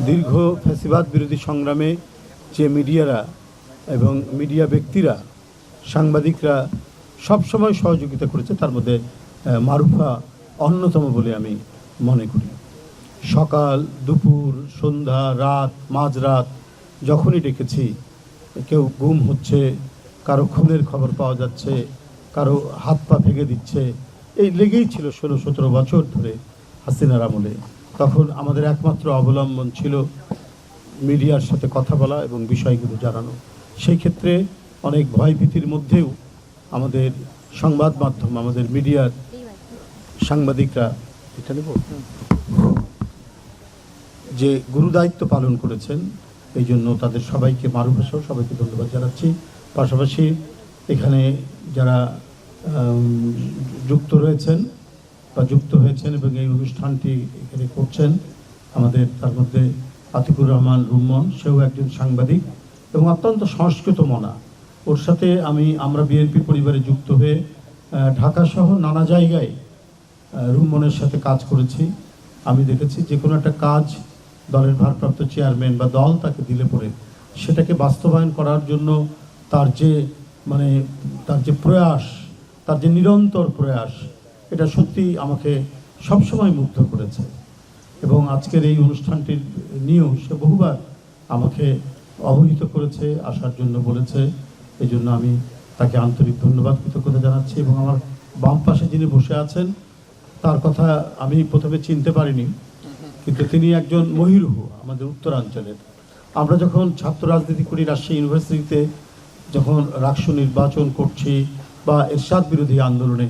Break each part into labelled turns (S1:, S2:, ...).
S1: দীর্ঘ ফ্যাসিবাদ বিরোধী সংগ্রামে যে মিডিয়ারা এবং মিডিয়া ব্যক্তিরা, সাংবাদিকরা সবসময় সহযোগিতা করেছে, তার মধ্যে মারুফা অন্যতম বলে আমি মনে করি। সকাল, দুপুর, সন্ধ্যা, রাত, মাঝরাত যখনই ডেকেছি, কেউ গুম হচ্ছে, কারো খুনের খবর পাওয়া যাচ্ছে, কারো হাত পা ভেঙে দিচ্ছে, এই লেগেই ছিল 16-17 বছর ধরে হাসিনার আমলে। তখন আমাদের একমাত্র অবলম্বন ছিল মিডিয়ার সাথে কথা বলা এবং বিষয়গুলো জানানো। সেই ক্ষেত্রে অনেক ভয়ভীতির মধ্যেও আমাদের সংবাদ মাধ্যম, আমাদের মিডিয়ার সাংবাদিকরা এটা নেব যে গুরুদায়িত্ব পালন করেছেন, এই জন্য তাদের সবাইকে, মারুফাসহ সবাইকে ধন্যবাদ জানাচ্ছি। পাশাপাশি এখানে যারা যুক্ত রয়েছেন বা যুক্ত হয়েছেন এবং এই অনুষ্ঠানটি এখানে করছেন, আমাদের তার মধ্যে আতিকুর রহমান রুম্মন, সেও একজন সাংবাদিক এবং অত্যন্ত সংস্কৃত মনা। ওর সাথে আমরা বিএনপি পরিবারে যুক্ত হয়ে ঢাকাসহ নানা জায়গায় রুম্মনের সাথে কাজ করেছি। আমি দেখেছি যে কোনো একটা কাজ দলের ভারপ্রাপ্ত চেয়ারম্যান বা দল তাকে দিলে পরে সেটাকে বাস্তবায়ন করার জন্য তার যে প্রয়াস, তার যে নিরন্তর প্রয়াস, এটা সত্যি আমাকে সবসময় মুগ্ধ করেছে। এবং আজকের এই অনুষ্ঠানটির নিয়েও সে বহুবার আমাকে অবহিত করেছে, আসার জন্য বলেছে। এই জন্য আমি তাকে আন্তরিক ধন্যবাদ, কৃতজ্ঞতা জানাচ্ছি। এবং আমার বাম পাশে যিনি বসে আছেন, তার কথা আমি প্রথমে চিনতে পারিনি, কিন্তু তিনি একজন মহিরুহ আমাদের উত্তরাঞ্চলের। আমরা যখন ছাত্র রাজনীতি করি রাজশাহী ইউনিভার্সিটিতে, যখন রাষ্ট্র নির্বাচন করছি বা এরশাদ বিরোধী আন্দোলনে,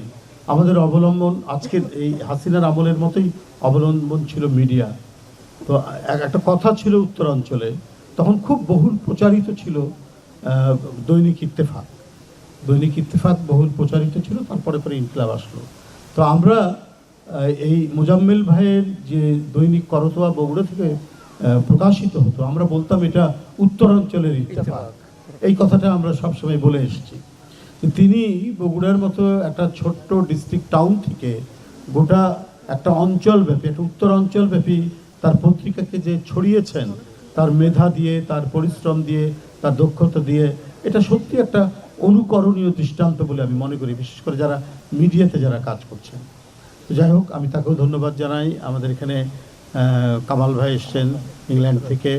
S1: আমাদের অবলম্বন আজকের এই হাসিনার আমলের মতোই অবলম্বন ছিল মিডিয়া। তো একটা কথা ছিল উত্তরাঞ্চলে, তখন খুব বহুল প্রচারিত ছিল দৈনিক ইত্তেফাক। দৈনিক ইত্তেফাক বহুল প্রচারিত ছিল, তারপরে পরে ইনকিলাব আসলো। তো আমরা এই মোজাম্মেল ভাইয়ের যে দৈনিক করতোয়া বগুড়া থেকে প্রকাশিত হতো, আমরা বলতাম এটা উত্তরাঞ্চলের ইত্তেফাক। এই কথাটা আমরা সবসময় বলে এসেছি। তিনি বগুড়ার মতো একটা ছোট্ট ডিস্ট্রিক্ট টাউন থেকে গোটা একটা অঞ্চলব্যাপী, একটা উত্তরাঞ্চলব্যাপী তার পত্রিকাকে যে ছড়িয়েছেন, তার মেধা দিয়ে, তার পরিশ্রম দিয়ে, তার দক্ষতা দিয়ে, এটা সত্যি একটা অনুকরণীয় দৃষ্টান্ত বলে আমি মনে করি, বিশেষ করে যারা মিডিয়াতে যারা কাজ করছেন। তো যাই হোক, আমি তাকেও ধন্যবাদ জানাই। আমাদের এখানে কামাল ভাই এসছেন ইংল্যান্ড থেকে,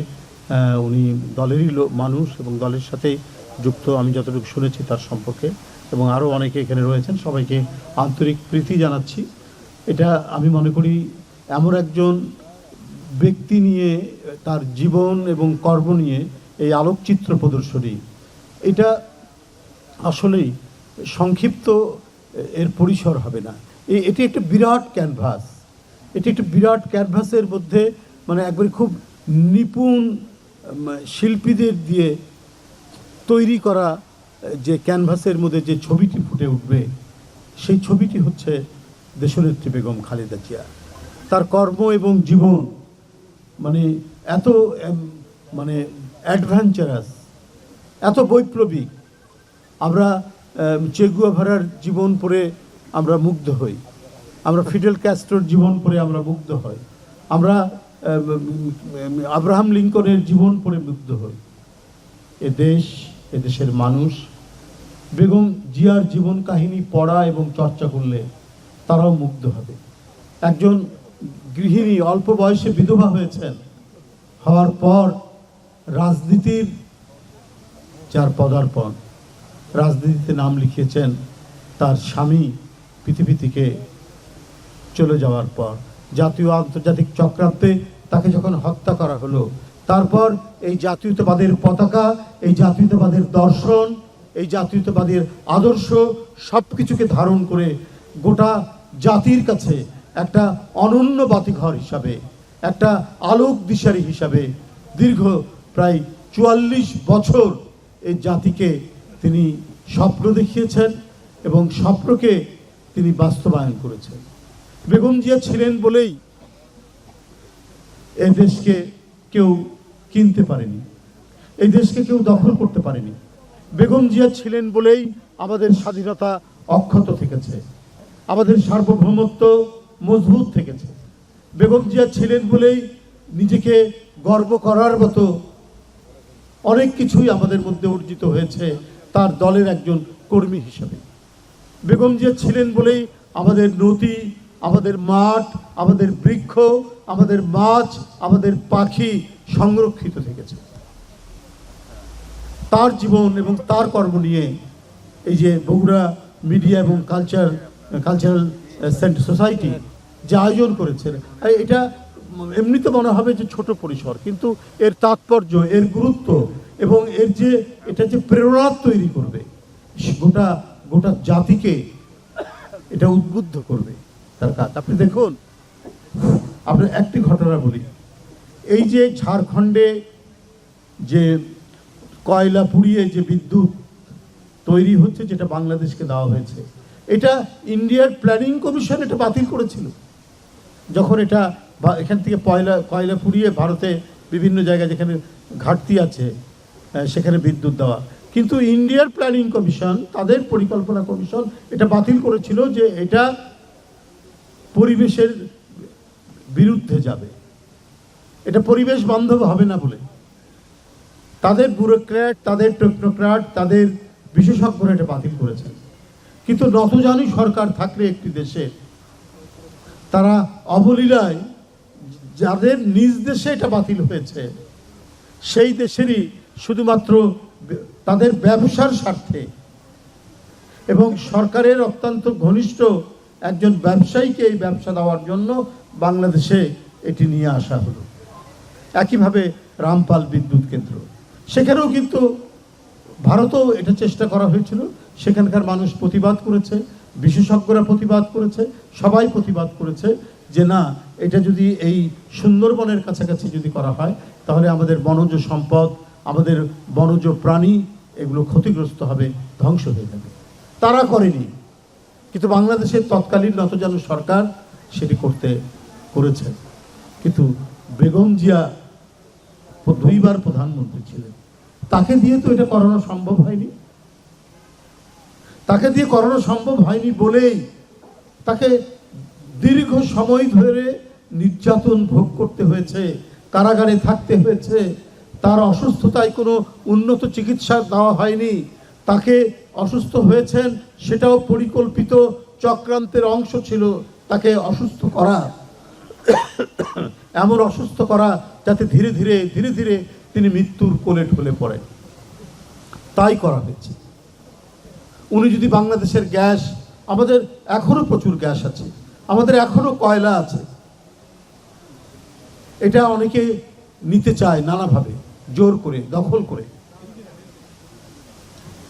S1: উনি দলেরই মানুষ এবং দলের সাথেই যুক্ত, আমি যতটুকু শুনেছি তার সম্পর্কে, এবং আরও অনেকে এখানে রয়েছেন। সবাইকে আন্তরিক প্রীতি জানাচ্ছি। এটা আমি মনে করি এমন একজন ব্যক্তি নিয়ে, তার জীবন এবং কর্ম নিয়ে এই আলোকচিত্র প্রদর্শনী, এটা আসলেই সংক্ষিপ্ত এর পরিসর হবে না। এটি একটা বিরাট ক্যানভাস। এটি একটা বিরাট ক্যানভাসের মধ্যে একবারে খুব নিপুণ শিল্পীদের দিয়ে তৈরি করা যে ক্যানভাসের মধ্যে যে ছবিটি ফুটে উঠবে, সেই ছবিটি হচ্ছে দেশনেত্রী বেগম খালেদা জিয়া। তার কর্ম এবং জীবন এত অ্যাডভেঞ্চারাস, এত বৈপ্লবিক। আমরা চে গুয়েভারার জীবন পড়ে আমরা মুগ্ধ হই, আমরা ফিডেল ক্যাস্ট্রোর জীবন পড়ে আমরা মুগ্ধ হই, আমরা আব্রাহাম লিঙ্কনের জীবন পড়ে মুগ্ধ হই। এদেশের মানুষ বেগম জিয়ার জীবন কাহিনী পড়া এবং চর্চা করলে তারাও মুগ্ধ হবে। একজন গৃহিণী অল্প বয়সে বিধবা হয়েছেন, হওয়ার পর রাজনীতির যার পদার্পণ, রাজনীতিতে নাম লিখিয়েছেন তার স্বামী পৃথিবী থেকে চলে যাওয়ার পর। জাতীয় আন্তর্জাতিক চক্রান্তে তাকে যখন হত্যা করা হলো, তারপর এই জাতীয়তাবাদের পতাকা, এই জাতীয়তাবাদের দর্শন, এই জাতীয়তাবাদের আদর্শ সব কিছুকে ধারণ করে গোটা জাতির কাছে একটা অনন্য বাতিঘর হিসাবে, একটা আলোক দিশারি হিসাবে দীর্ঘ প্রায় 44 বছর এই জাতিকে তিনি স্বপ্ন দেখিয়েছেন এবং স্বপ্নকে তিনি বাস্তবায়ন করেছেন। বেগম জিয়া ছিলেন বলেই এই দেশকে কেউ কিনতে পারেনি, এই দেশকে কেউ দখল করতে পারেনি। বেগম জিয়া ছিলেন বলেই আমাদের স্বাধীনতা অক্ষত থেকেছে, আমাদের সার্বভৌমত্ব মজবুত থেকেছে। বেগম জিয়া ছিলেন বলেই নিজেকে গর্ব করার মতো অনেক কিছুই আমাদের মধ্যে অর্জিত হয়েছে তার দলের একজন কর্মী হিসেবে। বেগম জিয়া ছিলেন বলেই আমাদের নদী, আমাদের মাঠ, আমাদের বৃক্ষ, আমাদের মাছ, আমাদের পাখি সংরক্ষিত থেকেছে। তার জীবন এবং তার কর্ম নিয়ে এই যে বগুড়া মিডিয়া এবং কালচারাল সোসাইটি যে আয়োজন করেছে, এটা এমনিতে মনে হবে যে ছোট পরিসর, কিন্তু এর তাৎপর্য, এর গুরুত্ব এবং এর যে এটা যে প্রেরণা তৈরি করবে গোটা গোটা জাতিকে, এটা উদ্বুদ্ধ করবে তার কাজ। আপনি দেখুন, আপনার একটি ঘটনা বলি, এই যে ঝাড়খণ্ডে যে কয়লা পুড়িয়ে যে বিদ্যুৎ তৈরি হচ্ছে, যেটা বাংলাদেশকে দেওয়া হয়েছে, এটা ইন্ডিয়ার প্ল্যানিং কমিশন এটা বাতিল করেছিল। যখন এটা এখান থেকে কয়লা পুড়িয়ে ভারতে বিভিন্ন জায়গায় যেখানে ঘাটতি আছে সেখানে বিদ্যুৎ দেওয়া, কিন্তু ইন্ডিয়ার প্ল্যানিং কমিশন, তাদের পরিকল্পনা কমিশন এটা বাতিল করেছিল যে এটা পরিবেশের বিরুদ্ধে যাবে, এটা পরিবেশ বান্ধব হবে না বলে। তাদের ব্যুরোক্র্যাট, তাদের টেকনোক্র্যাট, তাদের বিশেষজ্ঞরা এটা বাতিল করেছেন। কিন্তু নতজানু সরকার থাকলে একটি দেশে, তারা অবলীলায় যাদের নিজ দেশে এটা বাতিল হয়েছে সেই দেশেরই শুধুমাত্র তাদের ব্যবসার স্বার্থে এবং সরকারের অত্যন্ত ঘনিষ্ঠ একজন ব্যবসায়ীকে এই ব্যবসা দেওয়ার জন্য বাংলাদেশে এটি নিয়ে আসা হলো। একইভাবে রামপাল বিদ্যুৎ কেন্দ্র, সেখানেও কিন্তু ভারতেও এটা চেষ্টা করা হয়েছিল, সেখানকার মানুষ প্রতিবাদ করেছে, বিশেষজ্ঞরা প্রতিবাদ করেছে, সবাই প্রতিবাদ করেছে যে না, এটা যদি এই সুন্দরবনের কাছাকাছি যদি করা হয় তাহলে আমাদের বনজ সম্পদ, আমাদের বনজ প্রাণী এগুলো ক্ষতিগ্রস্ত হবে, ধ্বংস হয়ে যাবে। তারা করেনি, কিন্তু বাংলাদেশের তৎকালীন নতজানু সরকার সেটি করেছে। কিন্তু বেগম জিয়া 2 বার প্রধানমন্ত্রী ছিলেন, তাকে দিয়ে তো এটা করানো সম্ভব হয়নি। তাকে দিয়ে করানো সম্ভব হয়নি বলেই তাকে দীর্ঘ সময় ধরে নির্যাতন ভোগ করতে হয়েছে, কারাগারে থাকতে হয়েছে, তার অসুস্থতায় কোনো উন্নত চিকিৎসা দেওয়া হয়নি। তাকে অসুস্থ হয়েছেন সেটাও পরিকল্পিত চক্রান্তের অংশ ছিল, তাকে অসুস্থ করা, এমন অসুস্থ করা যাতে ধীরে ধীরে তিনি মৃত্যুর কোলে ঢলে পড়েন। তাই করা হয়েছে। উনি যদি বাংলাদেশের গ্যাস, আমাদের এখনো প্রচুর গ্যাস আছে, আমাদের এখনো কয়লা আছে, এটা অনেকে নিতে চায় নানাভাবে, জোর করে, দখল করে।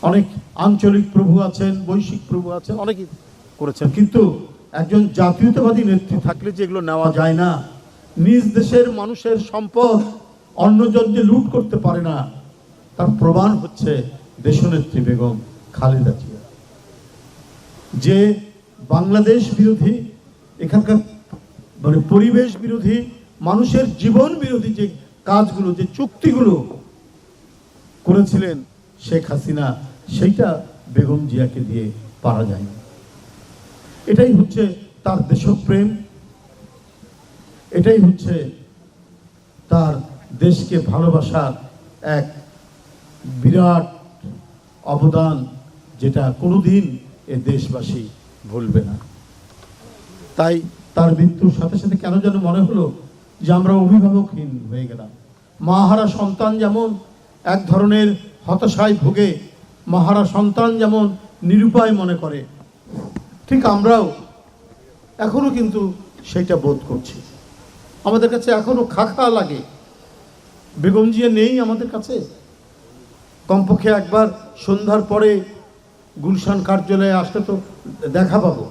S1: অনেক আঞ্চলিক প্রভু আছেন, বৈশ্বিক প্রভু আছেন, অনেকে করেছেন, কিন্তু একজন জাতীয়তাবাদী নেত্রী থাকলে যে এগুলো নেওয়া যায় না। নিজ দেশের মানুষের সম্পদ অন্যজন যে লুট করতে পারে না, তার প্রমাণ হচ্ছে দেশনেত্রী বেগম খালেদা জিয়া, যে বাংলাদেশ বিরোধী, এখানকার মানে পরিবেশ বিরোধী, মানুষের জীবন বিরোধী যে কাজগুলো, যে চুক্তিগুলো করেছিলেন শেখ হাসিনা, সেইটা বেগম জিয়াকে দিয়ে পারা যায় না। এটাই হচ্ছে তার দেশপ্রেম, এটাই হচ্ছে তার দেশকে ভালোবাসার এক বিরাট অবদান, যেটা কোনোদিন এ দেশবাসী ভুলবে না। তাই তার মৃত্যুর সাথে সাথে কেন যেন মনে হলো যে আমরা অভিভাবকহীন হয়ে গেলাম। মাহারা সন্তান যেমন এক ধরনের হতাশায় ভোগে, মাহারা সন্তান যেমন নিরুপায় মনে করে, ঠিক আমরাও এখনো কিন্তু সেটা বোধ করছি। আমাদের কাছে এখনো খাখা লাগে, বেগম জিয়া নেই আমাদের কাছে। কমপক্ষে একবার সন্ধ্যার পরে গুলশান কার্যালয়ে আসলে তো দেখা পাবো।